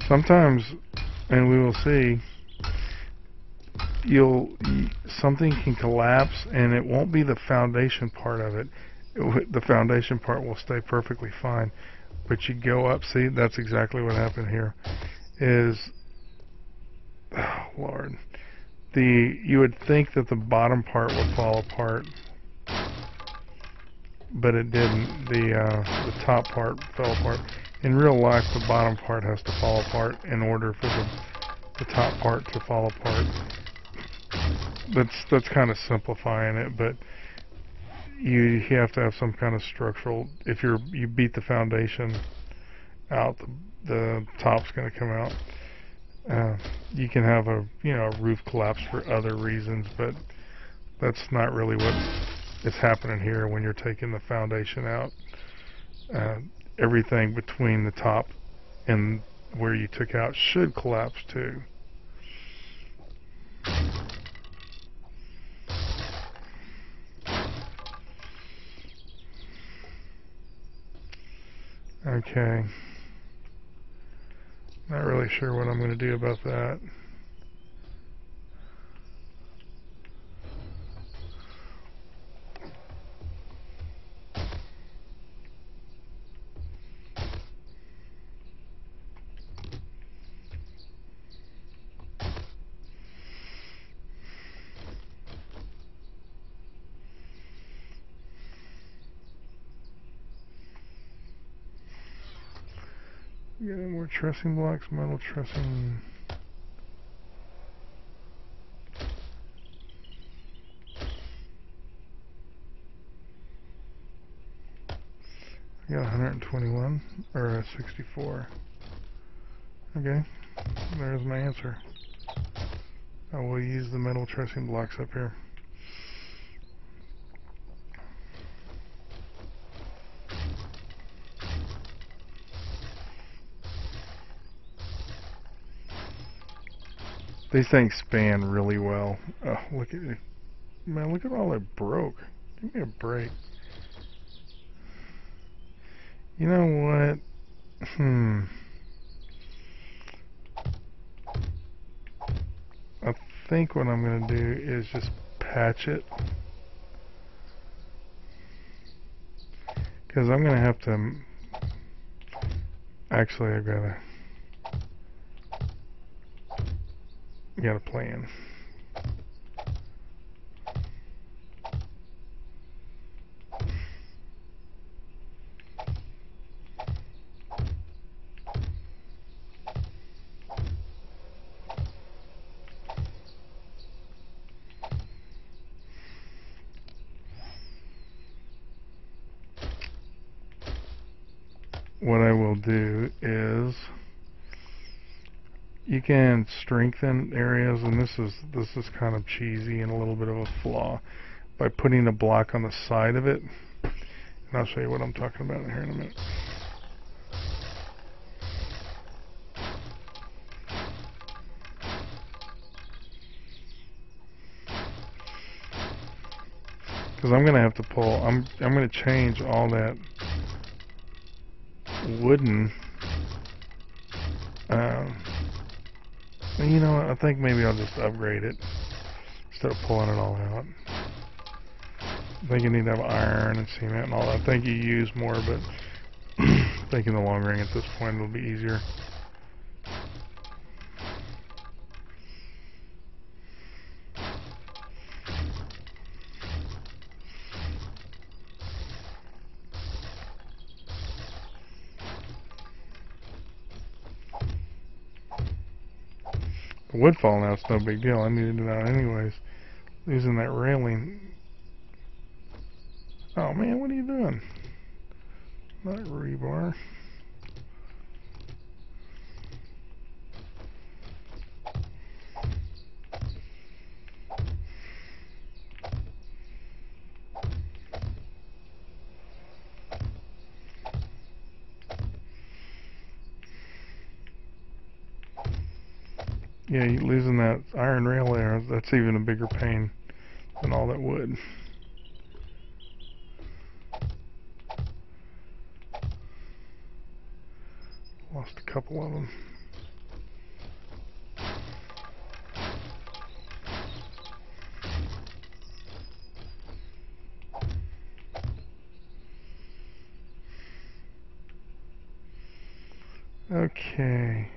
sometimes, and we will see, something can collapse and it won't be the foundation part of it. The foundation part will stay perfectly fine, but you go up, see, that's exactly what happened here. Oh Lord, you would think that the bottom part would fall apart, but it didn't. The top part fell apart. In real life, the bottom part has to fall apart in order for the top part to fall apart. That's kind of simplifying it, but you have to have some kind of structural. If you beat the foundation out, the top's going to come out. You can have a roof collapse for other reasons, but that's not really what is happening here when you're taking the foundation out. Everything between the top and where you took out should collapse too. Okay. Not really sure what I'm going to do about that. Get any more trussing blocks, metal trussing. I got 121 or 64. Okay, there's my answer. I will use the metal trussing blocks up here. These things span really well. Oh, look at it. Man, look at all that broke. Give me a break. You know what? I think what I'm going to do is just patch it. Because I'm going to have to... Actually, I've got a plan. What I will do is you can strengthen areas, and this is kind of cheesy and a little bit of a flaw, by putting a block on the side of it. And I'll show you what I'm talking about here in a minute. Because I'm going to have to pull, I'm going to change all that wooden, you know what, I think maybe I'll just upgrade it instead of pulling it all out. I think you need to have iron and cement and all that. I think you use more, but I think in the long run at this point it'll be easier. The wood falling out's no big deal. I needed it out anyways. Using that railing. Oh man, what are you doing? Not rebar. Yeah, you losing that iron rail there, that's even a bigger pain than all that wood. Lost a couple of them. Okay.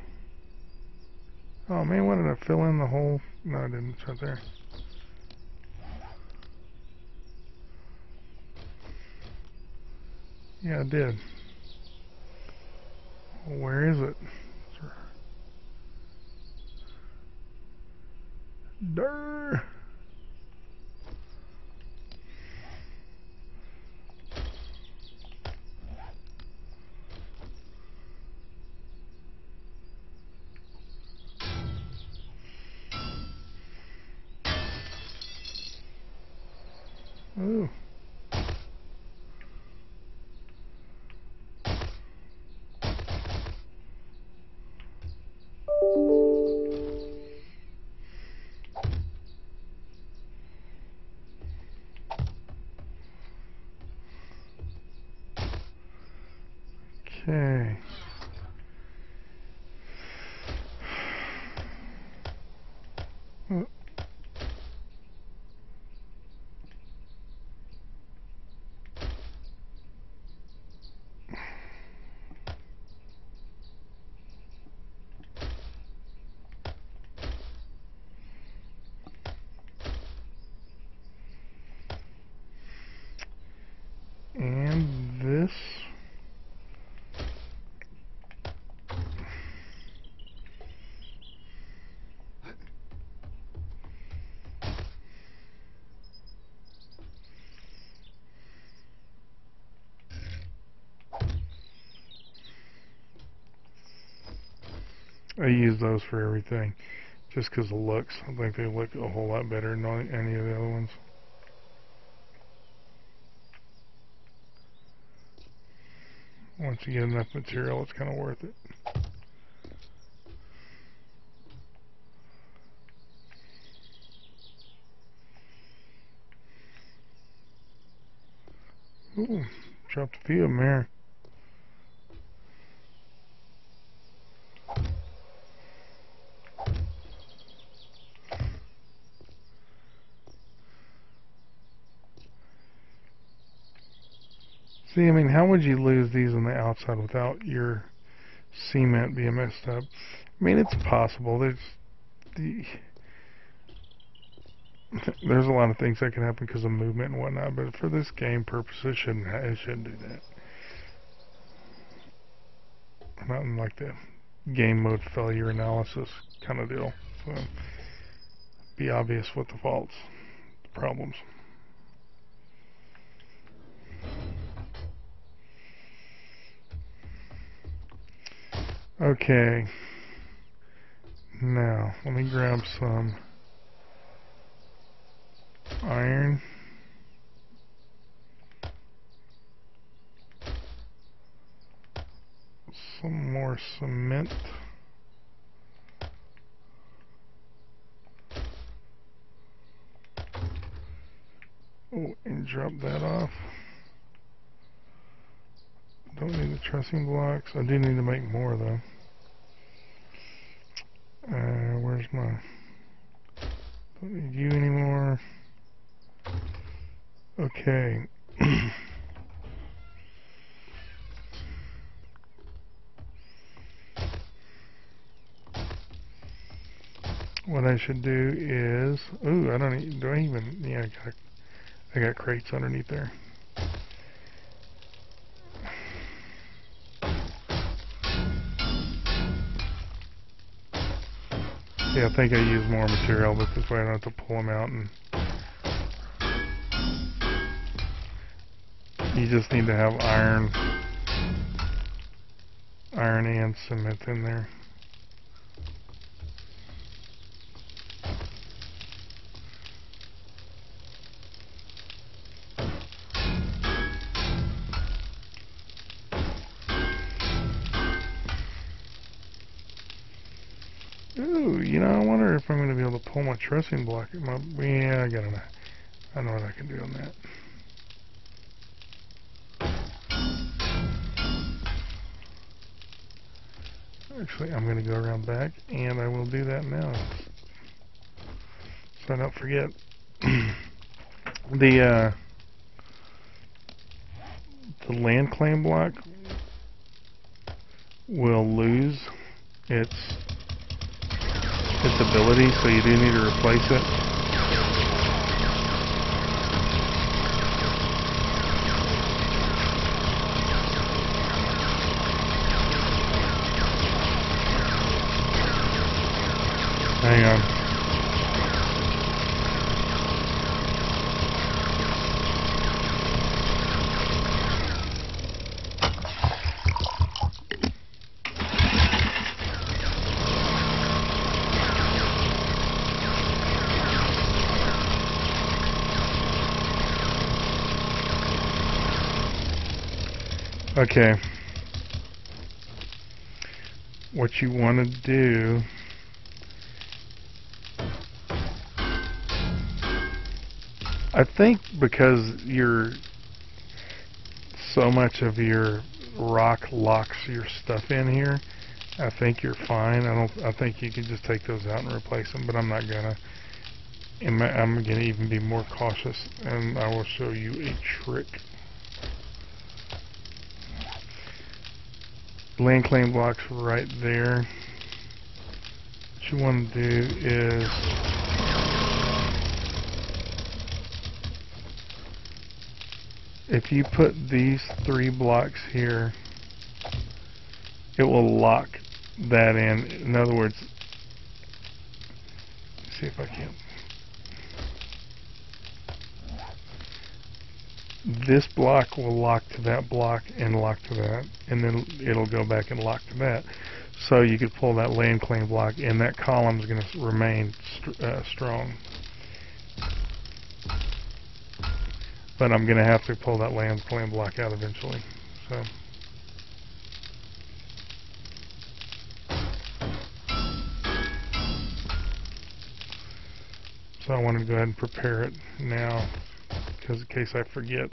Oh man, what did I fill in the hole? No, I didn't. It's right there. Yeah, I did. Where is it? Durr. Ooh. Okay. And this. I use those for everything, just because of looks. I think they look a whole lot better than any of the other ones. Once you get enough material, it's kind of worth it. Ooh, dropped a few of them there. See, I mean, how would you lose these on the outside without your cement being messed up? I mean, it's possible. There's a lot of things that can happen because of movement and whatnot, but for this game purpose, it shouldn't do that. Not in like the game mode failure analysis kind of deal. So, be obvious what the faults, the problems. Okay. Now, let me grab some iron. Some more cement. Oh, and drop that off. Don't need the trussing blocks. I do need to make more though. Where's my... Don't need you anymore. Okay. What I should do is... Ooh, I don't even... Do I even... Yeah, I got crates underneath there. Yeah, I think I use more material, but this way I don't have to pull them out. And you just need to have iron and cement in there. Ooh, you know, I wonder if I'm going to be able to pull my trussing block. Yeah, I know what I can do on that. Actually, I'm going to go around back, and I will do that now, so I don't forget. The land claim block will lose its ability, so you do need to replace it. Hang on. Okay. What you want to do I think because so much of your rock locks your stuff in here, I think you're fine. I think you can just take those out and replace them, but I'm not gonna. I'm gonna even be more cautious, and I will show you a trick. Land claim blocks right there. What you want to do is if you put these 3 blocks here, it will lock that in. In other words, let's see if I can. This block will lock to that block and lock to that, and then it'll go back and lock to that. So you could pull that land claim block, and that column is going to remain strong. But I'm going to have to pull that land claim block out eventually. So I wanted to go ahead and prepare it now, because in case I forget.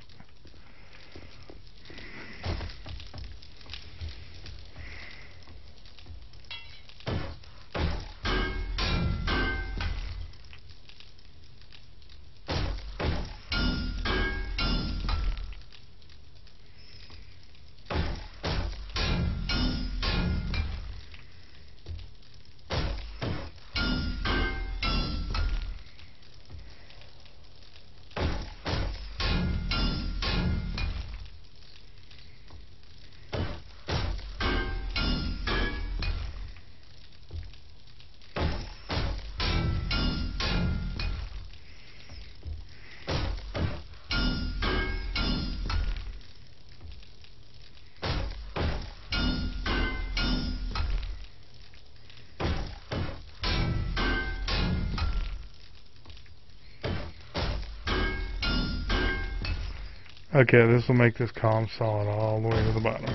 Okay, this will make this column solid all the way to the bottom.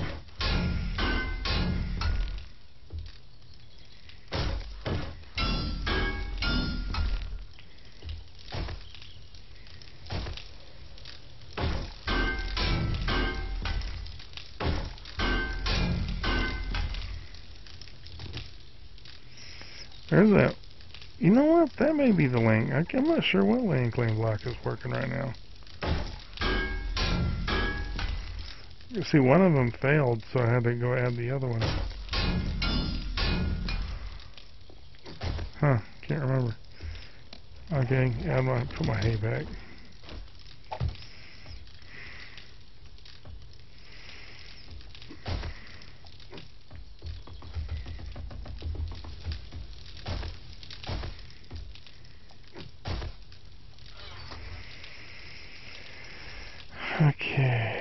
There's that. You know what? That may be the link. I'm not sure what land claim block is working right now. You see, one of them failed, so I had to go add the other one. Huh, can't remember. Okay, put my hay back. Okay.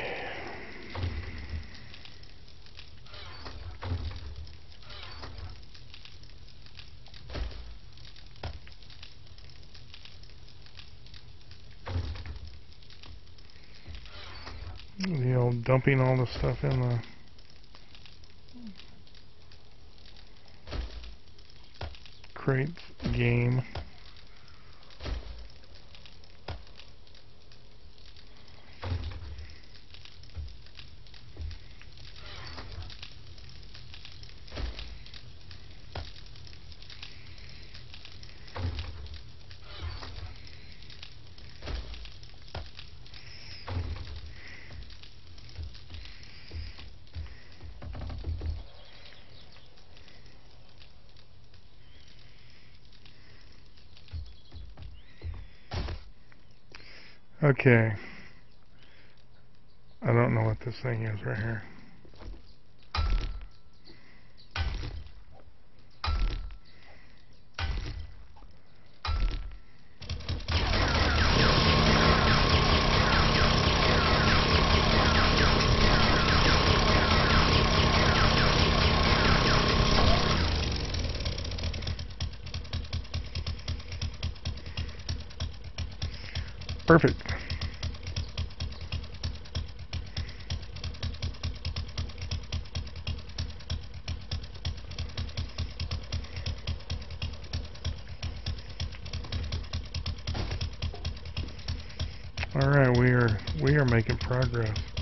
The old dumping all the stuff in the crates game. Okay. I don't know what this thing is right here. Perfect. All right, we are making progress.